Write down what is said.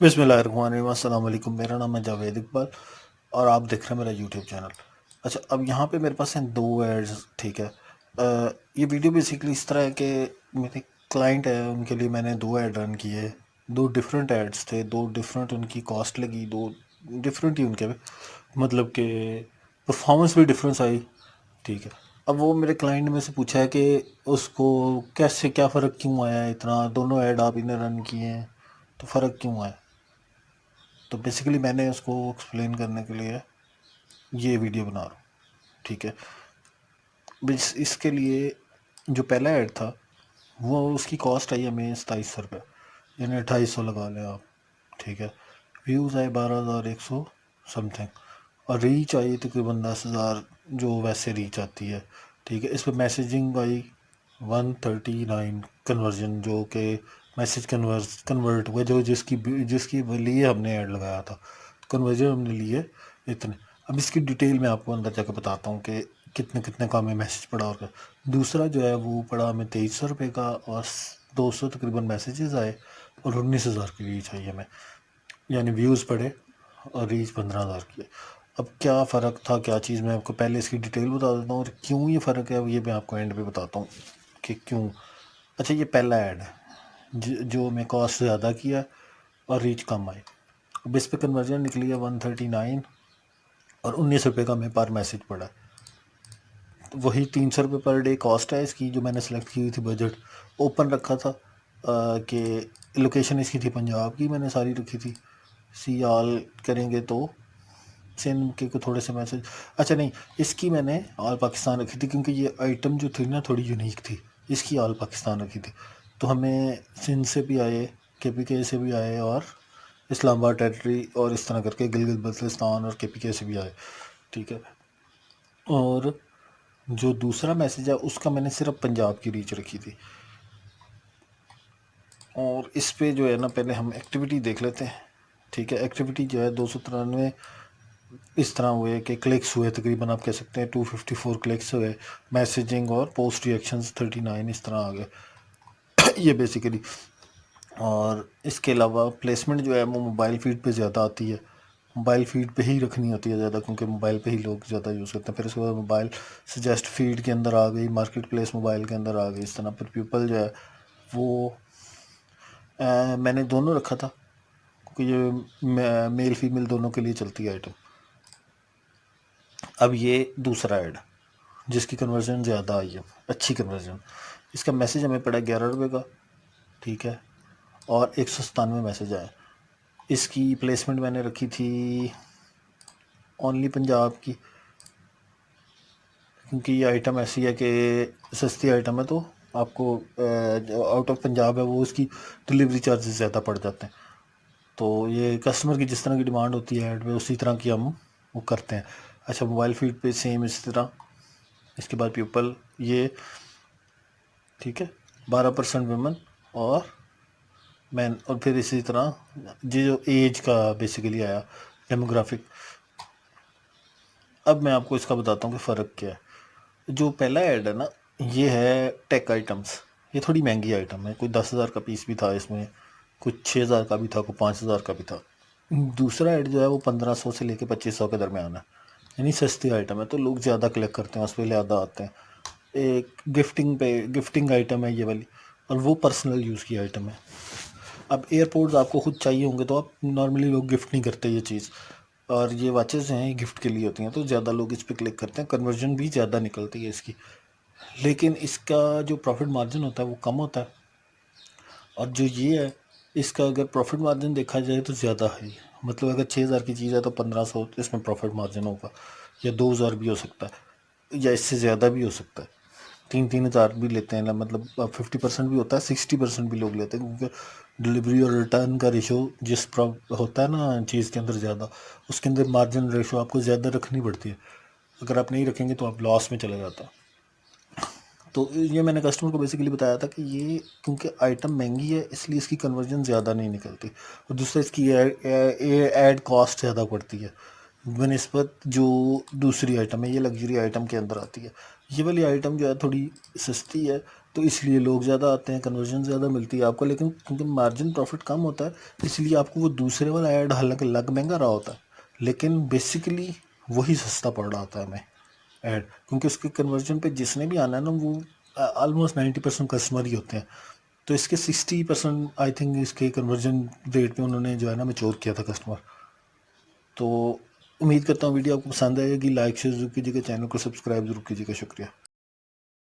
بسم اللہ الرحمن الرحیم، السلام علیکم۔ میرا نام ہے جاوید اقبال اور آپ دیکھ رہے ہیں میرا یوٹیوب چینل۔ اچھا، اب یہاں پہ میرے پاس ہیں دو ایڈز، ٹھیک ہے۔ یہ ویڈیو بیسیکلی اس طرح ہے کہ میرے کلائنٹ ہے، ان کے لیے میں نے دو ایڈ رن کیے۔ دو ڈفرینٹ ایڈز تھے، دو ڈفرینٹ ان کی کاسٹ لگی، دو ڈفرینٹ ہی ان کے مطلب کہ پرفارمنس بھی ڈفرینس آئی، ٹھیک ہے۔ اب وہ میرے کلائنٹ میں سے پوچھا ہے کہ اس کو کیسے، کیا فرق کیوں آیا ہے، اتنا دونوں ایڈ آپ نے رن کیے ہیں تو فرق کیوں آیا؟ تو بیسیکلی میں نے اس کو ایکسپلین کرنے کے لیے یہ ویڈیو بنا رہا ہوں، ٹھیک ہے۔ اس کے لیے جو پہلا ایڈ تھا وہ اس کی کاسٹ آئی ہمیں 2700 روپے، یعنی 2800 لگا لیں آپ، ٹھیک ہے۔ ویوز آئے 12,100 سم تھنگ، اور ریچ آئی تقریباً 10,000 جو ویسے ریچ آتی ہے، ٹھیک ہے۔ اس پہ میسیجنگ آئی 139 کنورژن، جو کہ میسیج کنورٹ ہوئے، جو جس کی لیے ہم نے ایڈ لگایا تھا، کنورژن ہم نے لیے اتنے۔ اب اس کی ڈیٹیل میں آپ کو اندر جا کے بتاتا ہوں کہ کتنے کا ہمیں میسیج پڑا، اور دوسرا جو ہے وہ پڑا ہمیں 2300 روپے کا، اور 200 تقریباً میسیجز آئے اور 19,000 کی ریچ آئی ہمیں، یعنی ویوز پڑے اور ریچ 15,000 کی ہے۔ اب کیا فرق تھا، کیا چیز، میں آپ کو پہلے اس کی ڈیٹیل بتا دیتا ہوں، اور کیوں یہ فرق ہے یہ میں آپ کو اینڈ پہ بتاتا ہوں کہ کیوں۔ اچھا، یہ پہلا ایڈ ہے جو میں کاسٹ زیادہ کیا اور ریچ کم آئی۔ اب اس پہ کنورژن نکلی ہے 139 اور 19 روپے کا ہمیں پر میسیج پڑا۔ وہی 300 روپے پر ڈے کاسٹ ہے اس کی، جو میں نے سلیکٹ کی ہوئی تھی، بجٹ اوپن رکھا تھا کہ لوکیشن اس کی تھی پنجاب کی، میں نے ساری رکھی تھی۔ سی آل کریں گے تو سندھ کے کو تھوڑے سے میسج، اچھا نہیں، اس کی میں نے آل پاکستان رکھی تھی کیونکہ یہ آئٹم جو تھی نا تھوڑی یونیک تھی، اس کی آل پاکستان رکھی تھی۔ تو ہمیں سندھ سے بھی آئے، KPK سے بھی آئے، اور اسلام آباد ٹیریٹری، اور اس طرح کر کے گلگت بلتستان اور KPK سے بھی آئے، ٹھیک ہے۔ اور جو دوسرا میسیج ہے اس کا میں نے صرف پنجاب کی ریچ رکھی تھی۔ اور اس پہ جو ہے نا پہلے ہم ایکٹیویٹی دیکھ لیتے ہیں، ٹھیک ہے۔ ایکٹیویٹی جو ہے 293 اس طرح ہوئے کہ کلکس ہوئے، تقریباً آپ کہہ سکتے ہیں 254 کلکس ہوئے، میسیجنگ اور پوسٹ ریئیکشنز 39 اس طرح آ گئے یہ بیسیکلی۔ اور اس کے علاوہ پلیسمنٹ جو ہے وہ موبائل فیڈ پہ زیادہ آتی ہے، موبائل فیڈ پہ ہی رکھنی ہوتی ہے زیادہ، کیونکہ موبائل پہ ہی لوگ زیادہ یوز کرتے ہیں۔ پھر اس کے بعد موبائل سجیسٹ فیڈ کے اندر آ گئی، مارکیٹ پلیس موبائل کے اندر آ گئی، اس طرح۔ پھر پیپل جو ہے وہ میں نے دونوں رکھا تھا کیونکہ یہ میل فیمیل دونوں کے لیے چلتی ہے آئٹم۔ اب یہ دوسرا ایڈ جس کی کنورژن زیادہ آئی ہے، اچھی کنورژن، اس کا میسیج ہمیں پڑا 11 روپے کا، ٹھیک ہے، اور 197 میسیج آئے۔ اس کی پلیسمنٹ میں نے رکھی تھی اونلی پنجاب کی، کیونکہ یہ آئٹم ایسی ہے کہ سستی آئٹم ہے، تو آپ کو آؤٹ آف پنجاب ہے وہ اس کی ڈلیوری چارجز زیادہ پڑ جاتے ہیں۔ تو یہ کسٹمر کی جس طرح کی ڈیمانڈ ہوتی ہے ایڈ میں، اسی طرح کی ہم وہ کرتے ہیں۔ اچھا، موبائل فیڈ پہ سیم اس طرح۔ اس کے بعد پیپل یہ، ٹھیک ہے، 12% ویمن اور مین، اور پھر اسی طرح جو ایج کا بیسیکلی آیا ڈیموگرافک۔ اب میں آپ کو اس کا بتاتا ہوں کہ فرق کیا ہے۔ جو پہلا ایڈ ہے نا، یہ ہے ٹیک آئٹمس، یہ تھوڑی مہنگی آئٹم ہے، کوئی 10,000 کا پیس بھی تھا اس میں، کچھ 6,000 کا بھی تھا، کوئی 5,000 کا بھی تھا۔ دوسرا ایڈ جو ہے وہ 1,500 سے لے کے 2,500 کے درمیان ہے، یعنی سستی آئٹم ہے، تو لوگ زیادہ کلیکٹ کرتے ہیں، اس پہ زیادہ آتے ہیں۔ ایک گفٹنگ آئٹم ہے یہ والی، اور وہ پرسنل یوز کی آئٹم ہے۔ اب ایئرپورٹس آپ کو خود چاہیے ہوں گے تو آپ نارملی لوگ گفٹ نہیں کرتے یہ چیز، اور یہ واچز ہیں گفٹ کے لیے ہوتی ہیں، تو زیادہ لوگ اس پہ کلک کرتے ہیں، کنورژن بھی زیادہ نکلتی ہے اس کی، لیکن اس کا جو پروفٹ مارجن ہوتا ہے وہ کم ہوتا ہے۔ اور جو یہ ہے، اس کا اگر پروفٹ مارجن دیکھا جائے تو زیادہ ہے، مطلب اگر 6,000 کی چیز ہے تو 1,500 اس میں پروفٹ مارجن ہوگا، یا 2,000 بھی ہو سکتا ہے، یا اس سے زیادہ بھی ہو سکتا ہے، 3,000 بھی لیتے ہیں، مطلب 50% بھی ہوتا ہے، 60% بھی لوگ لیتے ہیں، کیونکہ ڈلیوری اور ریٹرن کا ریشو جس ہوتا ہے نا چیز کے اندر زیادہ، اس کے اندر مارجن ریشو آپ کو زیادہ رکھنی پڑتی ہے، اگر آپ نہیں رکھیں گے تو آپ لاس میں چلے جاتا ہے۔ تو یہ میں نے کسٹمر کو بیسیکلی بتایا تھا کہ یہ کیونکہ آئٹم مہنگی ہے اس لیے اس کی کنورژن زیادہ نہیں نکلتی، اور دوسرا اس کی ایڈ کاسٹ زیادہ پڑتی ہے بنسبت جو دوسری آئٹم ہے، یہ لگژری آئٹم کے اندر آتی ہے۔ یہ والی آئٹم جو ہے تھوڑی سستی ہے، تو اس لیے لوگ زیادہ آتے ہیں، کنورژن زیادہ ملتی ہے آپ کو، لیکن کیونکہ مارجن پروفٹ کم ہوتا ہے اس لیے آپ کو وہ دوسرے والا ایڈ حالانکہ لگ مہنگا رہا ہوتا ہے لیکن بیسیکلی وہی سستا پڑ رہا ہوتا ہے ہمیں ایڈ، کیونکہ اس کے کنورژن پہ جس نے بھی آنا ہے نا وہ آلموسٹ 90% کسٹمر ہی ہوتے ہیں، تو اس کے 60% آئی تھنک اس کے کنورژن ریٹ پہ انہوں نے جو ہے نا میچور کیا تھا کسٹمر۔ تو امید کرتا ہوں ویڈیو آپ کو پسند آئے گی، لائک شیئر ضرور کیجیے گا، چینل کو سبسکرائب ضرور کیجیے گا، شکریہ۔